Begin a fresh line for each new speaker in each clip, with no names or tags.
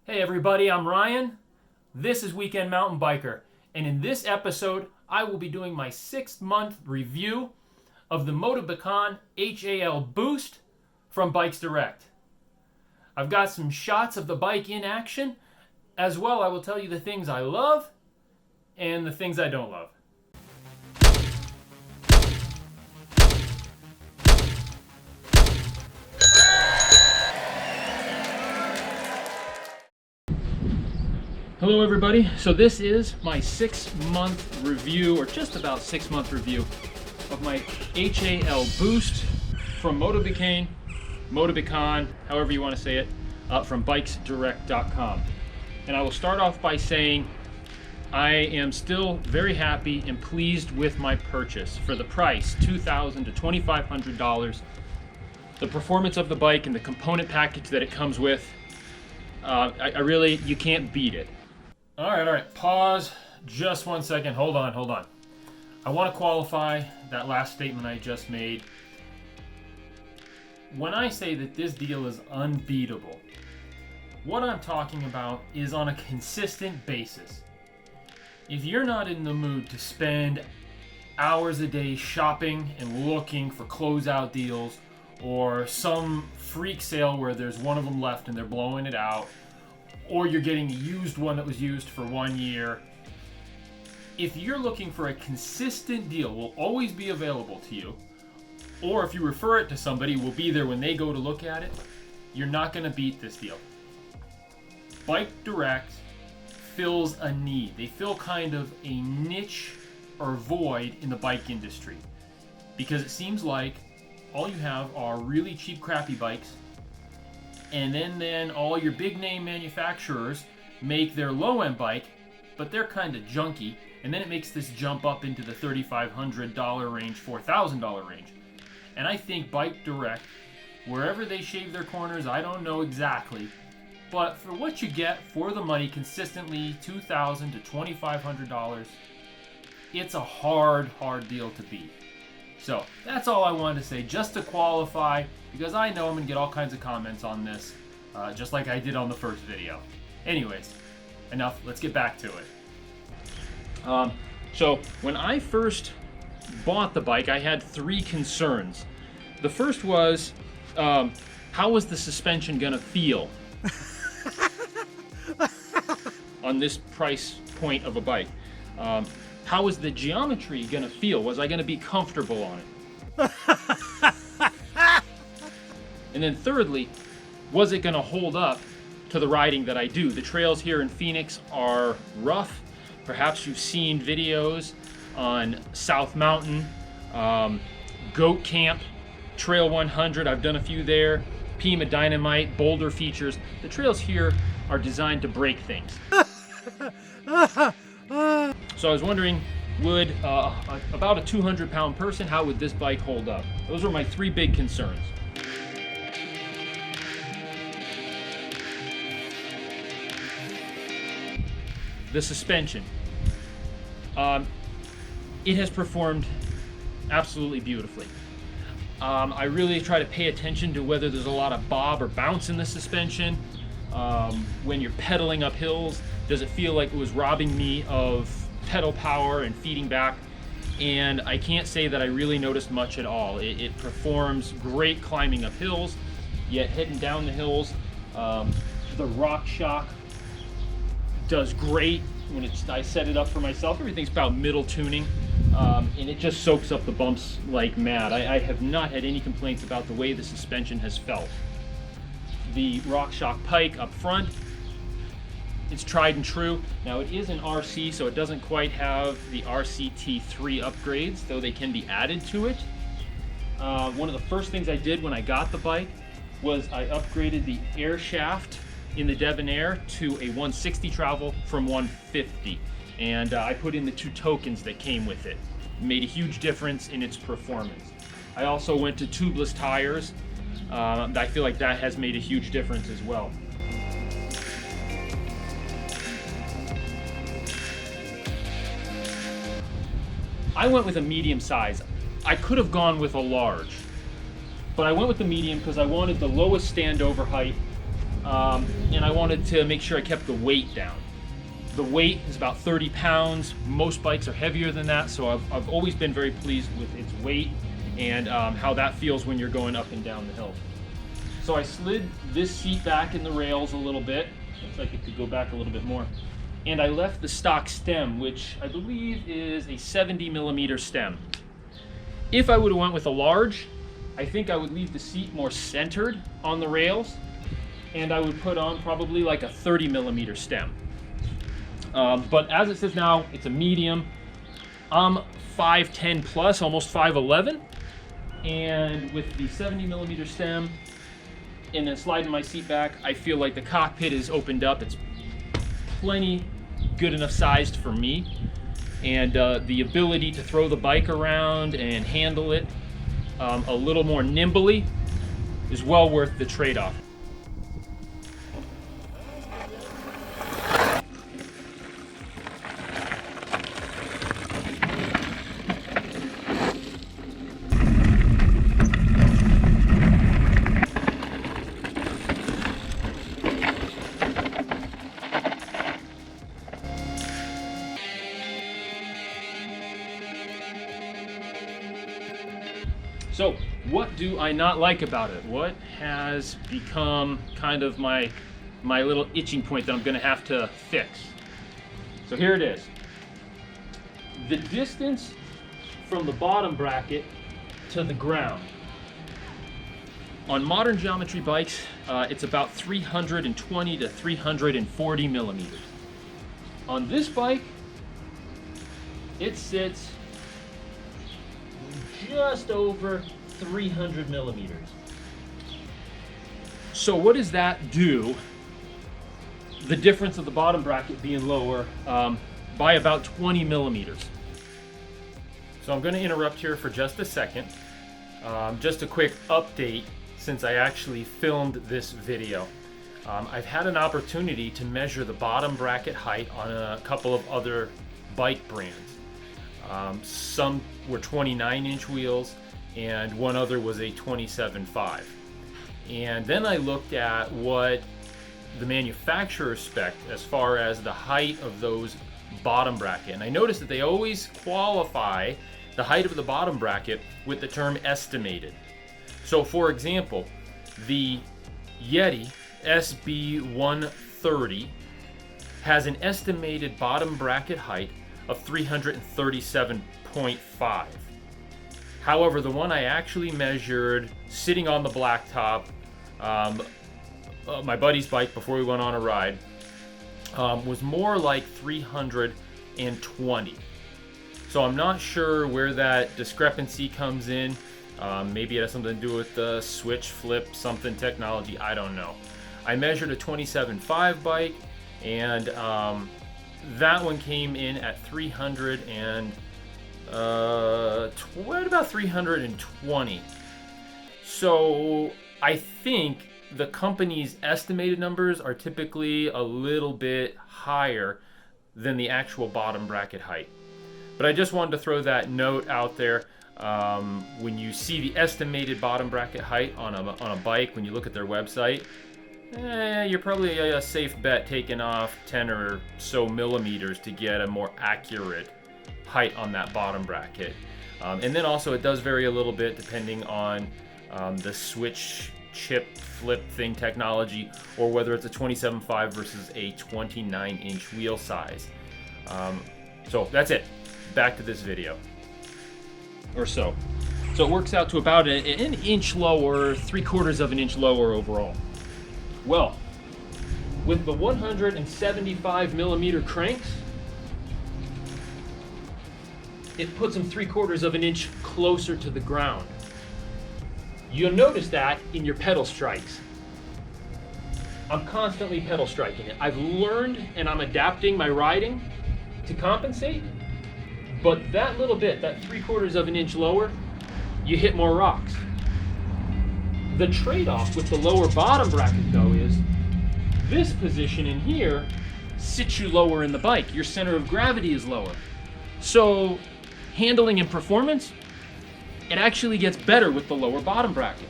Hey everybody, I'm Ryan. This is Weekend Mountain Biker, and in this episode, I will be doing my 6-month review of the MOTOBECANE HAL Boost from Bikes Direct. I've got some shots of the bike in action. As well, I will tell you the things I love and the things I don't love. Hello everybody, so this is my 6-month review, or just about 6-month review of my HAL Boost from MOTOBECANE, however you want to say it, from bikesdirect.com. And I will start off by saying I am still very happy and pleased with my purchase. For the price, $2,000 to $2,500, the performance of the bike and the component package that it comes with, you can't beat it. All right, pause just 1 second. Hold on. I want to qualify that last statement I just made. When I say that this deal is unbeatable, what I'm talking about is on a consistent basis. If you're not in the mood to spend hours a day shopping and looking for closeout deals, or some freak sale where there's one of them left and they're blowing it out, or you're getting a used one that was used for 1 year. If you're looking for a consistent deal, will always be available to you, or if you refer it to somebody, will be there when they go to look at it, you're not going to beat this deal. Bike Direct fills a need. They fill kind of a niche or void in the bike industry, because it seems like all you have are really cheap, crappy bikes. And then all your big name manufacturers make their low-end bike, but they're kind of junky, and then it makes this jump up into the $3,500 range, $4,000 range. And I think Bike Direct, wherever they shave their corners, I don't know exactly, but for what you get for the money consistently, $2,000 to $2,500, it's a hard deal to beat. So that's all I wanted to say, just to qualify, because I know I'm going to get all kinds of comments on this, just like I did on the first video. Anyways, enough, let's get back to it. So when I first bought the bike, I had 3 concerns. The first was, how was the suspension going to feel on this price point of a bike? How was the geometry going to feel? Was I going to be comfortable on it? And then thirdly, was it going to hold up to the riding that I do? The trails here in Phoenix are rough. Perhaps you've seen videos on South Mountain, Goat Camp, Trail 100. I've done a few there. Pima Dynamite, Boulder Features. The trails here are designed to break things. So I was wondering, would about a 200-pound person, how would this bike hold up? Those were my 3 big concerns. The suspension. It has performed absolutely beautifully. I really try to pay attention to whether there's a lot of bob or bounce in the suspension. When you're pedaling up hills, does it feel like it was robbing me of pedal power and feeding back? And I can't say that I really noticed much at all. It performs great climbing up hills, yet heading down the hills, the rock shock does great when I set it up for myself. Everything's about middle tuning, and it just soaks up the bumps like mad. I have not had any complaints about the way the suspension has felt. The RockShox pike up front, it's tried and true. Now it is an RC, so it doesn't quite have the RCT3 upgrades, though they can be added to it. One of the first things I did when I got the bike was I upgraded the air shaft in the Debonair to a 160 travel from 150. And I put in the 2 tokens that came with it. It made a huge difference in its performance. I also went to tubeless tires. I feel like that has made a huge difference as well. I went with a medium size. I could have gone with a large, but I went with the medium because I wanted the lowest standover height and I wanted to make sure I kept the weight down. The weight is about 30 pounds. Most bikes are heavier than that, so I've always been very pleased with its weight and how that feels when you're going up and down the hill. So I slid this seat back in the rails a little bit. Looks like it could go back a little bit more. And I left the stock stem, which I believe is a 70 millimeter stem. If I would have went with a large, I think I would leave the seat more centered on the rails, and I would put on probably like a 30 millimeter stem. But as it says now, it's a medium. I'm 5'10 plus, almost 5'11. And with the 70 millimeter stem and then sliding my seat back, I feel like the cockpit is opened up. It's plenty good enough sized for me. And the ability to throw the bike around and handle it a little more nimbly is well worth the trade-off. So, what do I not like about it? What has become kind of my little itching point that I'm going to have to fix? So here it is. The distance from the bottom bracket to the ground. On modern geometry bikes, it's about 320 to 340 millimeters. On this bike, it sits just over 300 millimeters. So what does that do? The difference of the bottom bracket being lower by about 20 millimeters. So I'm going to interrupt here for just a second. Just a quick update since I actually filmed this video. I've had an opportunity to measure the bottom bracket height on a couple of other bike brands. Some were 29-inch wheels, and one other was a 27.5. And then I looked at what the manufacturer spec as far as the height of those bottom bracket. And I noticed that they always qualify the height of the bottom bracket with the term estimated. So for example, the Yeti SB130 has an estimated bottom bracket height of 337.5. However, the one I actually measured sitting on the blacktop, my buddy's bike before we went on a ride, was more like 320. So I'm not sure where that discrepancy comes in. Maybe it has something to do with the switch flip, something technology, I don't know. I measured a 27.5 bike, and that one came in at about 320. So I think the company's estimated numbers are typically a little bit higher than the actual bottom bracket height. But I just wanted to throw that note out there. When you see the estimated bottom bracket height on a bike, when you look at their website, you're probably a safe bet taking off 10 or so millimeters to get a more accurate height on that bottom bracket. And then also it does vary a little bit depending on the switch chip flip thing technology, or whether it's a 27.5 versus a 29-inch wheel size. So that's it. Back to this video. Or so. So it works out to about an inch lower, 3/4 of an inch lower overall. Well, with the 175 millimeter cranks, it puts them 3/4 of an inch closer to the ground. You'll notice that in your pedal strikes. I'm constantly pedal striking it. I've learned and I'm adapting my riding to compensate, but that little bit, that 3/4 of an inch lower, you hit more rocks. The trade-off with the lower bottom bracket though is this position in here sits you lower in the bike. Your center of gravity is lower. So handling and performance, it actually gets better with the lower bottom bracket.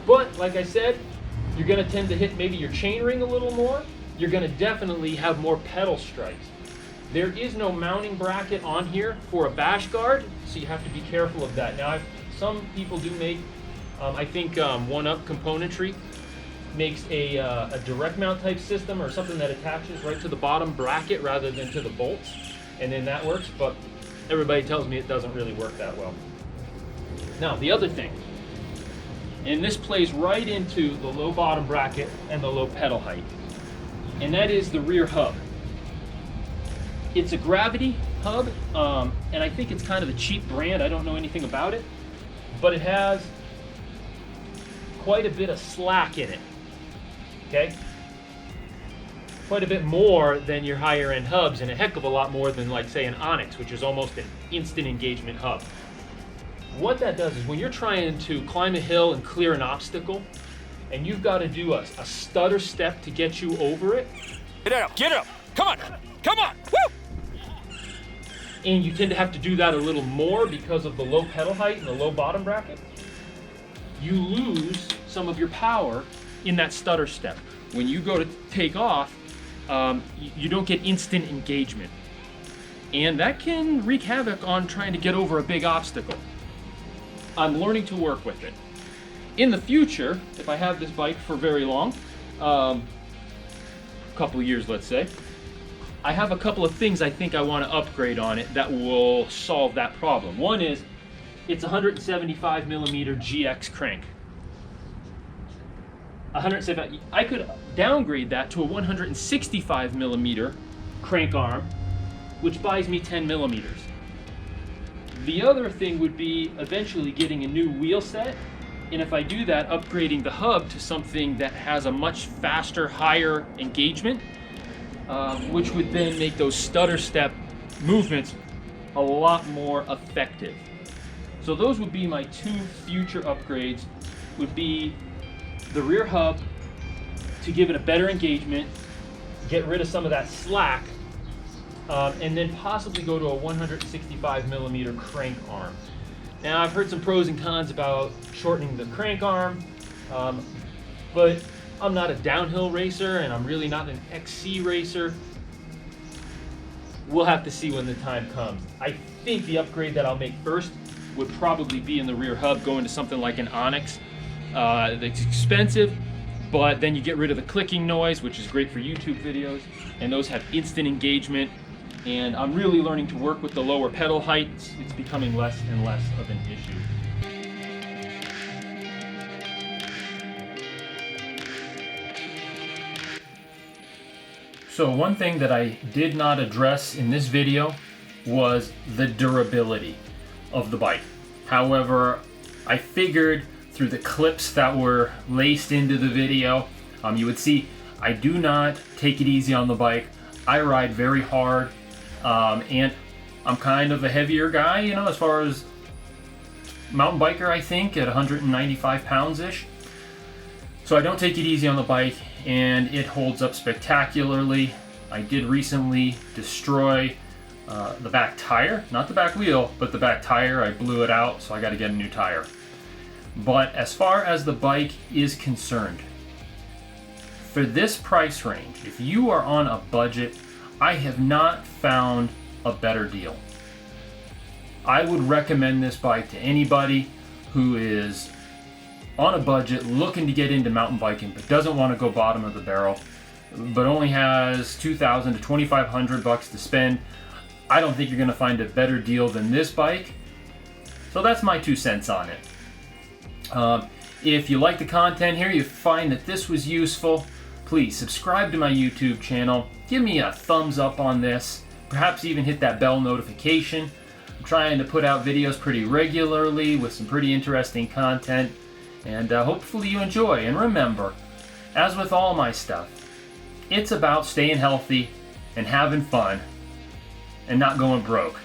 But like I said, You're going to tend to hit maybe your chain ring a little more. You're going to definitely have more pedal strikes. There is no mounting bracket on here for a bash guard, so you have to be careful of that. Now, some people do make, I think One Up Componentry makes a direct mount type system, or something that attaches right to the bottom bracket rather than to the bolts, and then that works, but everybody tells me it doesn't really work that well. Now, the other thing, and this plays right into the low bottom bracket and the low pedal height, and that is the rear hub. It's a gravity hub, and I think it's kind of a cheap brand. I don't know anything about it, but it has quite a bit of slack in it, okay? Quite a bit more than your higher end hubs, and a heck of a lot more than, like, say, an Onyx, which is almost an instant engagement hub. What that does is when you're trying to climb a hill and clear an obstacle, and you've got to do a stutter step to get you over it.
Get up, come on, woo!
And you tend to have to do that a little more because of the low pedal height and the low bottom bracket. You lose some of your power in that stutter step. When you go to take off, you don't get instant engagement. And that can wreak havoc on trying to get over a big obstacle. I'm learning to work with it. In the future, if I have this bike for very long, a couple of years, let's say, I have a couple of things I think I want to upgrade on it that will solve that problem. One is, it's 175 millimeter GX crank. I could downgrade that to a 165 millimeter crank arm, which buys me 10 millimeters. The other thing would be eventually getting a new wheel set, and if I do that, upgrading the hub to something that has a much faster, higher engagement, which would then make those stutter step movements a lot more effective. So those would be my two future upgrades, would be the rear hub to give it a better engagement, get rid of some of that slack, and then possibly go to a 165 millimeter crank arm. Now, I've heard some pros and cons about shortening the crank arm, but I'm not a downhill racer, and I'm really not an XC racer. We'll have to see when the time comes. I think the upgrade that I'll make first would probably be in the rear hub, going to something like an Onyx. It's expensive, but then you get rid of the clicking noise, which is great for YouTube videos, and those have instant engagement. And I'm really learning to work with the lower pedal heights. It's becoming less and less of an issue. So one thing that I did not address in this video was the durability of the bike. However, I figured through the clips that were laced into the video, you would see I do not take it easy on the bike. I ride very hard, and I'm kind of a heavier guy, you know, as far as mountain biker, I think, at 195 pounds-ish. So I don't take it easy on the bike, and it holds up spectacularly. I did recently destroy the back tire, not the back wheel, but the back tire. I blew it out, so I got to get a new tire. But as far as the bike is concerned, for this price range, if you are on a budget, I have not found a better deal. I would recommend this bike to anybody who is on a budget, looking to get into mountain biking, but doesn't want to go bottom of the barrel, but only has $2,000 to $2,500 to spend. I don't think you're going to find a better deal than this bike. So that's my 2 cents on it. If you like the content here, you find that this was useful, please subscribe to my YouTube channel. Give me a thumbs up on this. Perhaps even hit that bell notification. I'm trying to put out videos pretty regularly with some pretty interesting content. And hopefully you enjoy. And remember, as with all my stuff, it's about staying healthy and having fun and not going broke.